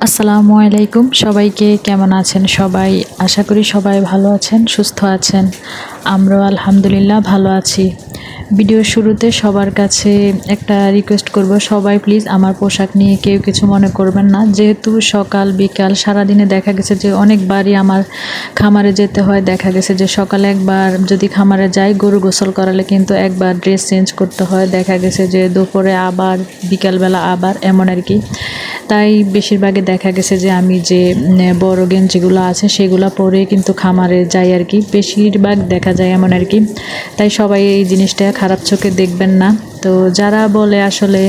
আসসালামু আলাইকুম সবাইকে, কেমন আছেন সবাই? আশা করি সবাই ভালো আছেন, সুস্থ আছেন। আমরাও আলহামদুলিল্লাহ ভালো আছি। ভিডিওর শুরুতে সবার কাছে একটা রিকোয়েস্ট করব, সবাই প্লিজ আমার পোশাক নিয়ে কেউ কিছু মনে করবেন না। যেহেতু সকাল বিকাল সারাদিনে দেখা গেছে যে অনেকবারই আমার খামারে যেতে হয়। দেখা গেছে যে সকালে একবার যদি খামারে যাই, গরু গোসল করালে কিন্তু একবার ড্রেস চেঞ্জ করতে হয়। দেখা গেছে যে দুপুরে আবার, বিকালবেলা আবার, এমন আর কি। তাই বেশিরভাগই দেখা গেছে যে আমি যে বড় গেঞ্জিগুলো আছে সেগুলো পরে কিন্তু খামারে যাই আর কি, বেশিরভাগ দেখা যায় এমন আর কি। তাই সবাই এই জিনিসটা খারাপ চোখে দেখবেন না। তো যারা বলে আসলে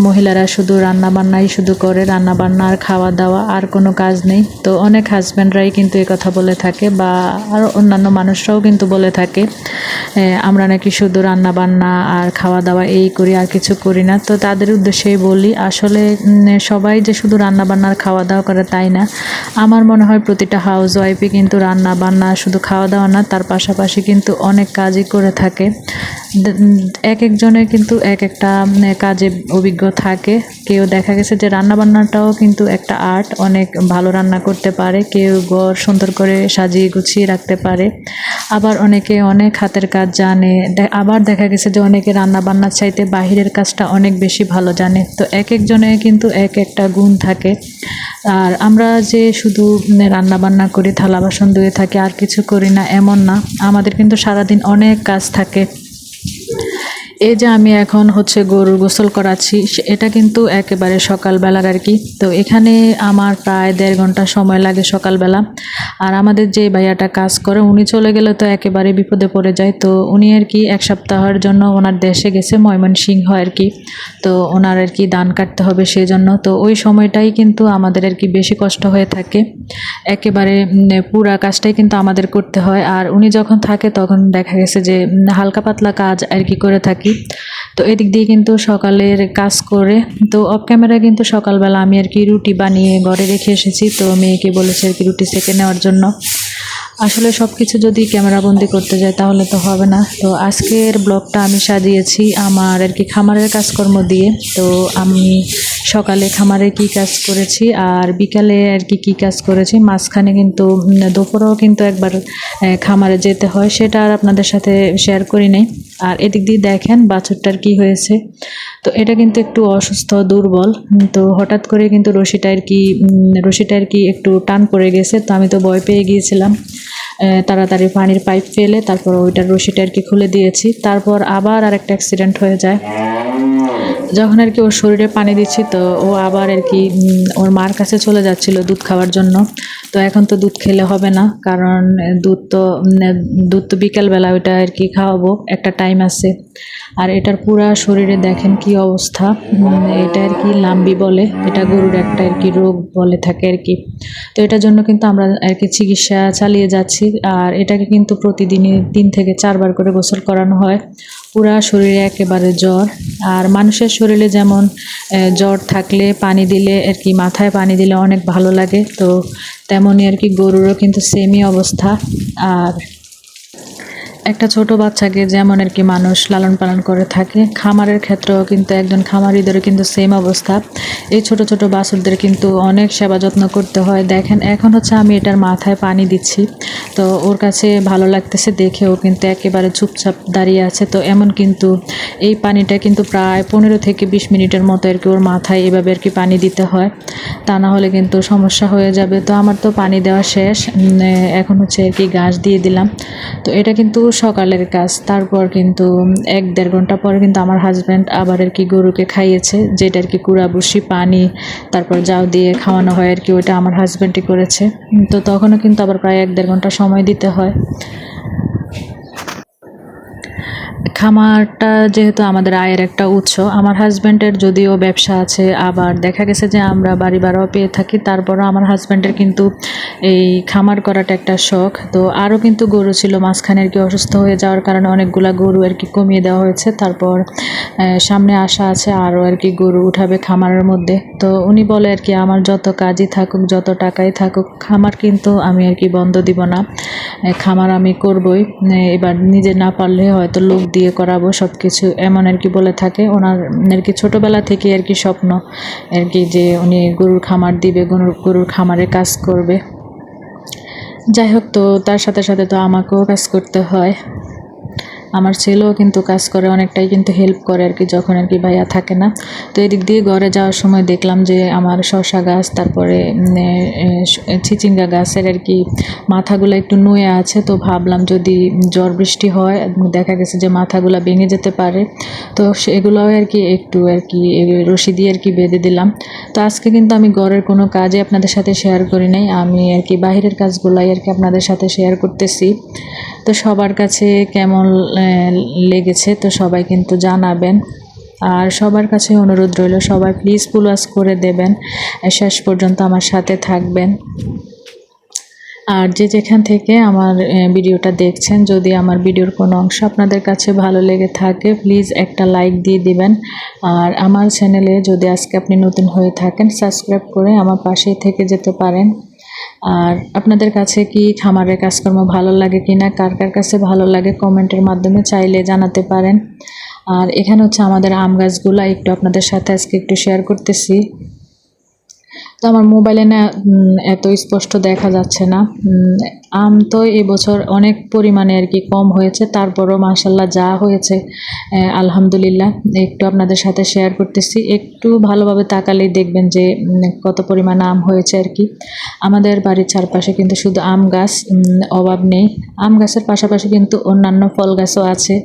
মহিলারা শুধু রান্নাবান্নাই শুধু করে, রান্নাবান্না আর খাওয়া দাওয়া আর কোনো কাজ নেই, তো অনেক হাজব্যান্ডরাই কিন্তু এই কথা বলে থাকে, বা আর অন্যান্য মানুষরাও কিন্তু বলে থাকে আমরা নাকি শুধু রান্নাবান্না আর খাওয়া দাওয়া এই করি, আর কিছু করি না। তো তাদের উদ্দেশ্যেই বলি, আসলে সবাই যে শুধু রান্নাবান্না আর খাওয়া দাওয়া করে তাই না। আমার মনে হয় প্রতিটা হাউস ওয়াইফই কিন্তু রান্নাবান্না শুধু খাওয়া দাওয়া না, তার পাশাপাশি কিন্তু অনেক কাজই করে থাকে। এক একজনের কিন্তু এক একটা কাজে অভিজ্ঞ থাকে। কেউ দেখা গেছে যে রান্নাবান্নাটাও কিন্তু একটা আর্ট, অনেক ভালো রান্না করতে পারে, কেউ ঘর সুন্দর করে সাজিয়ে গুছিয়ে রাখতে পারে, আবার অনেকে অনেক হাতের কাজ জানে। আবার দেখা গেছে যে অনেকে রান্নাবান্নার চাইতে বাহিরের কাজটা অনেক বেশি ভালো জানে। তো এক একজনের কিন্তু এক একটা গুণ থাকে। আর আমরা যে শুধু রান্নাবান্না করি, থালা বাসন ধুয়ে থাকি, আর কিছু করি না এমন না, আমাদের কিন্তু সারাদিন অনেক কাজ থাকে। এই যে আমি এখন গরুর গোসল করাচ্ছি, এটা কিন্তু একেবারে সকালবেলার আর কি। তো এখানে আমার প্রায় 1.5 ঘন্টা সময় লাগে সকালবেলা। আর আমাদের যে ভাইয়াটা কাজ করে উনি চলে গেলে তো একেবারে বিপদে পড়ে যায়। তো উনি আর কি 1 সপ্তাহের জন্য ওনার দেশে গেছে, ময়মনসিংহ আর কি। তো ওনার আর কি ধান কাটতে হবে সেই জন্য। তো ওই সময়টাই কিন্তু আমাদের আর কি বেশি কষ্ট হয়ে থাকে। একেবারে পুরা কাজটাই কিন্তু আমাদের করতে হয়। আর উনি যখন থাকে তখন দেখা গেছে যে হালকা পাতলা কাজ আর কি করে থাকি। তো এদিক দিয়ে কিন্তু সকালের কাজ করে, তো অফ ক্যামেরা কিন্তু সকালবেলা আমি আর কি রুটি বানিয়ে ঘরে রেখে এসেছি। তো মেয়েকে বলেছে আর কি রুটি সেঁকে নেওয়ার জন্য। আসলে সব কিছু যদি ক্যামেরাবন্দি করতে যাই তাহলে তো হবে না। তো আজকের ব্লগটা আমি সাজিয়েছি আমার আর কি খামারের কাজকর্ম দিয়ে। তো আমি সকালে খামারে কি কাজ করেছি আর বিকালে আর কি কী কাজ করেছি, মাঝখানে কিন্তু দুপুরেও কিন্তু একবার খামারে যেতে হয়, সেটা আর আপনাদের সাথে শেয়ার করি নাই। আর এদিক দিয়ে দেখেন বাছুরটার কি হয়েছে। তো এটা কিন্তু একটু অসুস্থ, দুর্বল। তো হঠাৎ করে কিন্তু রশিটা আর কি একটু টান পড়ে গেছে। তো আমি তো ভয় পেয়ে গিয়েছিলাম, তাড়াতাড়ি পানির পাইপ ফেলে তারপর ওইটার রশিটা আর কি খুলে দিয়েছি। তারপর আবার আরেকটা অ্যাক্সিডেন্ট হয়ে যায়। যখন আর কি ওর শরীরে পানি দিচ্ছি, তো ও আবার আর কি ওর মার কাছে চলে যাচ্ছিল দুধ খাওয়ার জন্য। তো এখন তো দুধ খেলে হবে না, কারণ দুধ তো বিকালবেলা ওইটা আর কি খাওয়াবো, একটা টাইম আছে। আর এটার পুরা শরীরে দেখেন কি অবস্থা। এটা আর কি লাম্বি বলে, এটা গরুর একটা আর কি রোগ বলে থাকে আর কি। তো এটার জন্য কিন্তু আমরা আর কি চিকিৎসা চালিয়ে যাচ্ছি। আর এটাকে কিন্তু প্রতিদিনই 3 থেকে 4 বার করে গোসল করানো হয়। পুরা শরীরে একেবারে জ্বর। আর মানুষের শরীরে যেমন জ্বর থাকলে পানি দিলে আর কি, মাথায় পানি দিলে অনেক ভালো লাগে, তো তেমনই আর কি গরুরও কিন্তু সেমই অবস্থা। আর একটা ছোট বাচ্চাকে যেমন আর কি মানুষ লালন পালন করে থাকে, খামারের ক্ষেত্রেও কিন্তু একজন খামারিদেরও কিন্তু সেম অবস্থা। এই ছোট ছোট বাছুরদের কিন্তু অনেক সেবা যত্ন করতে হয়। দেখেন এখন আমি এটার মাথায় পানি দিচ্ছি, তো ওর কাছে ভালো লাগতেছে দেখে ও কিন্তু একেবারে চুপচাপ দাঁড়িয়ে আছে। তো এমন কিন্তু এই পানিটা কিন্তু প্রায় 15 থেকে 20 মিনিটের মতো আর কি ওর মাথায় এভাবে আর কি পানি দিতে হয়, তা না হলে কিন্তু সমস্যা হয়ে যাবে। তো আমার তো পানি দেওয়া শেষ, এখন আর কি ঘাস দিয়ে দিলাম। তো এটা কিন্তু সকালের কাজ। তারপর কিন্তু 1-1.5 ঘন্টা পরে কিন্তু আমার হাজব্যান্ড আবার আর কি গরুকে খাইয়েছে, যেটা আর কি কুড়া ভুসি পানি তারপর জাউ দিয়ে খাওয়ানো হয় আর কি, ওইটা আমার হাজব্যান্ডই করেছে। তো তখনও কিন্তু আবার প্রায় 1-1.5 ঘন্টা সময় দিতে হয়। খামারটা যেহেতু আমাদের আয়ের একটা উৎস, আমার হাজব্যান্ডের যদিও ব্যবসা আছে, আবার দেখা গেছে যে আমরা বাড়ি ভাড়াও পেয়ে থাকি, তারপরও আমার হাজব্যান্ডের কিন্তু এই খামার করাটা একটা শখ। তো আরও কিন্তু গরু ছিল, মাঝখানে আর কি অসুস্থ হয়ে যাওয়ার কারণে অনেকগুলা গরু আর কি কমিয়ে দেওয়া হয়েছে। তারপর সামনে আশা আছে আরও আর কি গরু উঠাবে খামারের মধ্যে। তো উনি বলে আর কি আমার যত কাজই থাকুক, যত টাকাই থাকুক, খামার কিন্তু আমি আর কি বন্ধ দিব না, খামার আমি করবই। এবার নিজে না পারলে হয়তো লোক দিয়ে বিয়ে করাবো সব কিছু এমন আর কি বলে থাকে। ওনার আর কি ছোটোবেলা থেকে আর কি স্বপ্ন আর কি যে উনি গরুর খামার দিবে, গরুর খামারে কাজ করবে। যাই হোক, তো তার সাথে সাথে তো আমাকেও কাজ করতে হয়। আমার ছেলেও কিন্তু কাজ করে, অনেকটাই কিন্তু হেল্প করে আর কি যখন আর কি ভাইয়া থাকে না। তো এদিক দিয়ে ঘরে যাওয়ার সময় দেখলাম যে আমার শসা গাছ, তারপরে চিচিঙ্গা গাছের আর কি মাথাগুলো একটু নুয়ে আছে। তো ভাবলাম যদি ঝড় বৃষ্টি হয় দেখা গেছে যে মাথাগুলো ভেঙে যেতে পারে, তো সেগুলোও আর কি একটু আর কি রশি দিয়ে আর কি বেঁধে দিলাম। তো আজকে কিন্তু আমি ঘরের কোনো কাজই আপনাদের সাথে শেয়ার করি নাই, আমি আর কি বাহিরের কাজগুলাই আর কি আপনাদের সাথে শেয়ার করতেছি। তো সবার কাছে কেমন লেগেছে তো সবাই কিন্তু জানাবেন। আর সবার কাছে অনুরোধ রইল, সবাই প্লিজ ফুলওয়াশ করে দেবেন, শেষ পর্যন্ত আমার সাথে থাকবেন। আর যে যেখান থেকে আমার ভিডিওটা দেখছেন, যদি আমার ভিডিওর কোনো অংশ আপনাদের কাছে ভালো লেগে থাকে প্লিজ একটা লাইক দিয়ে দিবেন। আর আমার চ্যানেলে যদি আজকে আপনি নতুন হয়ে থাকেন সাবস্ক্রাইব করে আমার পাশেই থেকে যেতে পারেন। আর আপনাদের কাছে কি খামারের কাজকর্ম ভালো লাগে কিনা, কার কার কাছে ভালো লাগে কমেন্টের মাধ্যমে চাইলে জানাতে পারেন। আর এখানে হচ্ছে আমাদের আম গাছগুলো একটু আপনাদের সাথে আজকে একটু শেয়ার করতেছি। তো আমার মোবাইলে না এত স্পষ্ট দেখা যাচ্ছে না। আম তো এবছর অনেক পরিমাণে আর কি কম হয়েছে, তারপরও মাশাল্লাহ যা হয়েছে আলহামদুলিল্লাহ একটু আপনাদের সাথে শেয়ার করতেছি। একটু ভালোভাবে তাকালেই দেখবেন যে কত পরিমাণ আম হয়েছে আর কি। আমাদের বাড়ির চারপাশে কিন্তু শুধু আম গাছ, অভাব নেই। আম গাছের পাশাপাশি কিন্তু অন্যান্য ফল গাছও আছে,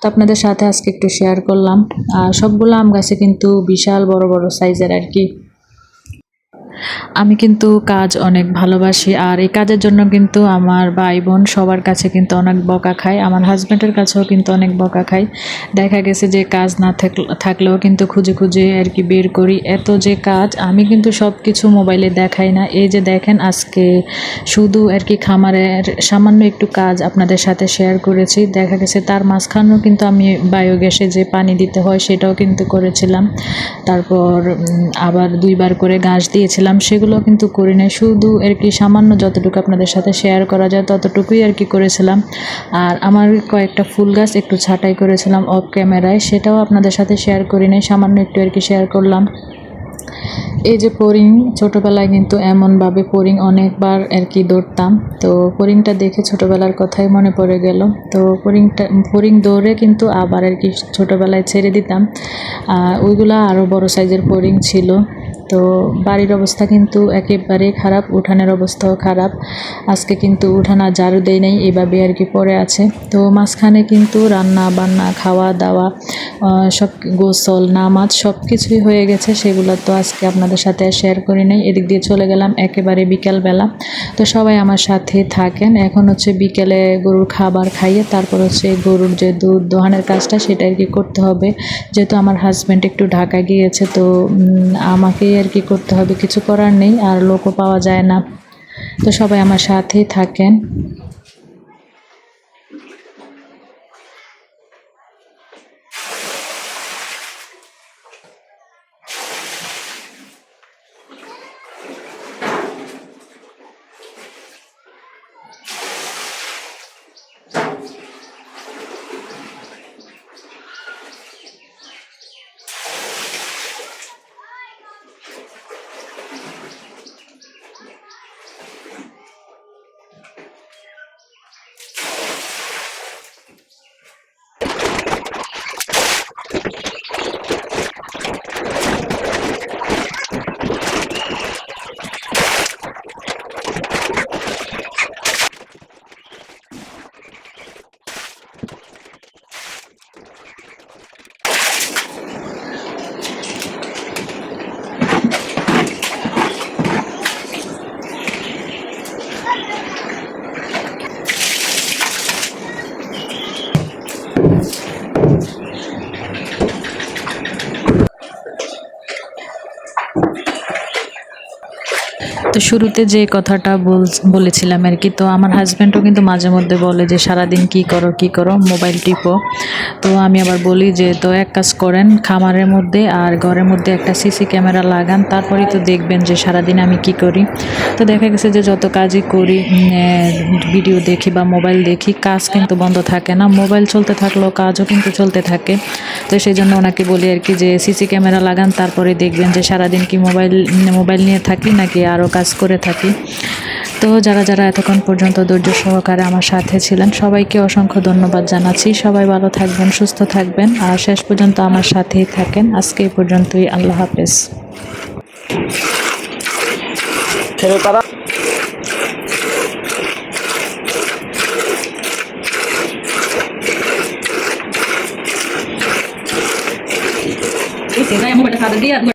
তো আপনাদের সাথে আজকে একটু শেয়ার করলাম। আর সবগুলো আম গাছে কিন্তু বিশাল বড় বড় সাইজের আর কি। আমি কিন্তু কাজ অনেক ভালোবাসি, আর এই কাজের জন্য কিন্তু আমার ভাই বোন সবার কাছে কিন্তু অনেক বকা খাই, আমার হাজব্যান্ডের কাছেও কিন্তু অনেক বকা খাই। দেখা গেছে যে কাজ না থাকলেও কিন্তু খুঁজে খুঁজে আর কি বের করি, এত যে কাজ। আমি কিন্তু সব কিছু মোবাইলে দেখাই না। এই যে দেখেন আজকে শুধু আর কি খামারের সামান্য একটু কাজ আপনাদের সাথে শেয়ার করেছি। দেখা গেছে তার মাঝখানেও কিন্তু আমি বায়োগ্যাসে যে পানি দিতে হয় সেটাও কিন্তু করেছিলাম। তারপর আবার 2 বার করে ঘাস দিয়েছিলাম, সেগুলো কিন্তু করি নাই। শুধু আর কি সামান্য যতটুকু আপনাদের সাথে শেয়ার করা যায় ততটুকুই আর কি করেছিলাম। আর আমার কয়েকটা ফুল গাছ একটু ছাঁটাই করেছিলাম অফ ক্যামেরায়, সেটাও আপনাদের সাথে শেয়ার করি নাই, সামান্য একটু আর কি শেয়ার করলাম। এই যে ফড়িং, ছোটোবেলায় কিন্তু এমনভাবে ফড়িং অনেকবার আর কি দৌড়তাম। তো ফড়িংটা দেখে ছোটোবেলার কথাই মনে পড়ে গেল। তো ফড়িং দৌড়ে কিন্তু আবার আর কি ছোটোবেলায় ছেড়ে দিতাম। ওইগুলা আরও বড় সাইজের ফড়িং ছিল। তো বাড়ির অবস্থা কিন্তু একেবারেই খারাপ, উঠানের অবস্থাও খারাপ। আজকে কিন্তু উঠান আর ঝাড়ু দেয় নাই, এভাবে আর কি পড়ে আছে। তো মাঝখানে কিন্তু রান্না বান্না খাওয়া দাওয়া সব গোসল নামাজ সব কিছুই হয়ে গেছে, সেগুলো তো আজকে আপনাদের সাথে শেয়ার করি নাই। এদিক দিয়ে চলে গেলাম একেবারে বিকালবেলা। তো সবাই আমার সাথে থাকেন। এখন হচ্ছে বিকেলে গরুর খাবার খাইয়ে তারপর হচ্ছে গরুর যে দুধ দোহানের কাজটা সেটা আর কি করতে হবে। যেহেতু আমার হাজব্যান্ড একটু ঢাকা গিয়েছে, তো আমাকেই আর কি করতে হবে, কিছু করার নেই, আর লোকও পাওয়া যায় না। তো সবাই আমার সাথেই থাকেন। তো শুরুতে যে কথাটা বলেছিলাম আর কি, তো আমার হাজব্যান্ডও কিন্তু মাঝে মধ্যে বলে যে সারাদিন কি করো মোবাইল টিপো। তো আমি আবার বলি যে তো এক কাজ করেন, খামারের মধ্যে আর ঘরের মধ্যে একটা সিসি ক্যামেরা লাগান, তারপরেই তো দেখবেন যে সারাদিন আমি কি করি। তো দেখা গেছে যে যত কাজই করি, ভিডিও দেখি বা মোবাইল দেখি, কাজ কিন্তু বন্ধ থাকে না। মোবাইল চলতে থাকলেও কাজও কিন্তু চলতে থাকে। তো সেই জন্য ওনাকে বলি আর কি যে সিসি ক্যামেরা লাগান, তারপরে দেখবেন যে সারাদিন কি মোবাইল নিয়ে থাকি নাকি আরও কাজ করে থাকি। তো যারা যারা এতক্ষণ পর্যন্ত ধৈর্য সহকারে আমার সাথে ছিলেন, সবাইকে অসংখ্য ধন্যবাদ জানাচ্ছি। সবাই ভালো থাকবেন, সুস্থ থাকবেন আর শেষ পর্যন্ত আমার সাথেই থাকেন। আজকে এই পর্যন্তই। আল্লাহ হাফেজ। ছেড়ে তারা মোবাইলটা